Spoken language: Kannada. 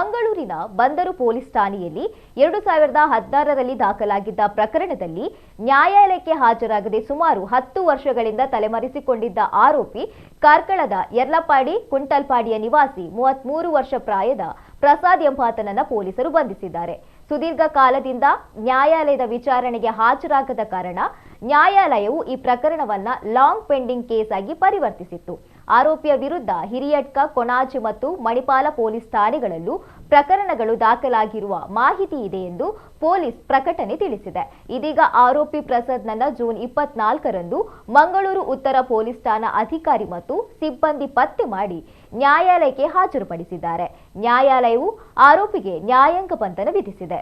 ಮಂಗಳೂರಿನ ಬಂದರು ಪೊಲೀಸ್ ಠಾಣೆಯಲ್ಲಿ 2016ರಲ್ಲಿ ದಾಖಲಾಗಿದ್ದ ಪ್ರಕರಣದಲ್ಲಿ ನ್ಯಾಯಾಲಯಕ್ಕೆ ಹಾಜರಾಗದೆ ಸುಮಾರು 10 ವರ್ಷಗಳಿಂದ ತಲೆಮರೆಸಿಕೊಂಡಿದ್ದ ಆರೋಪಿ ಕಾರ್ಕಳದ ಯರ್ಲಪಾಡಿ ಕುಂಟಲ್ಪಾಡಿಯ ನಿವಾಸಿ 33 ವರ್ಷ ಪ್ರಾಯದ ಪ್ರಸಾದ್ ಎಂಬಾತನನ್ನ ಪೊಲೀಸರು ಬಂಧಿಸಿದ್ದಾರೆ. ಸುದೀರ್ಘ ಕಾಲದಿಂದ ನ್ಯಾಯಾಲಯದ ವಿಚಾರಣೆಗೆ ಹಾಜರಾಗದ ಕಾರಣ ನ್ಯಾಯಾಲಯವು ಈ ಪ್ರಕರಣವನ್ನ ಲಾಂಗ್ ಪೆಂಡಿಂಗ್ ಕೇಸ್ ಆಗಿ ಪರಿವರ್ತಿಸಿತ್ತು. ಆರೋಪಿಯ ವಿರುದ್ಧ ಹಿರಿಯಡ್ಕ, ಕೊಣಾಜೆ ಮತ್ತು ಮಣಿಪಾಲ ಪೊಲೀಸ್ ಠಾಣೆಗಳಲ್ಲೂ ಪ್ರಕರಣಗಳು ದಾಖಲಾಗಿರುವ ಮಾಹಿತಿ ಇದೆ ಎಂದು ಪೊಲೀಸ್ ಪ್ರಕಟಣೆ ತಿಳಿಸಿದೆ. ಇದೀಗ ಆರೋಪಿ ಪ್ರಸಾದ್ನನ್ನ ಜೂನ್ 24ರಂದು ಮಂಗಳೂರು ಉತ್ತರ ಪೊಲೀಸ್ ಠಾಣಾ ಅಧಿಕಾರಿ ಮತ್ತು ಸಿಬ್ಬಂದಿ ಪತ್ತೆ ಮಾಡಿ ನ್ಯಾಯಾಲಯಕ್ಕೆ ಹಾಜರುಪಡಿಸಿದ್ದಾರೆ. ನ್ಯಾಯಾಲಯವು ಆರೋಪಿಗೆ ನ್ಯಾಯಾಂಗ ಬಂಧನ ವಿಧಿಸಿದೆ.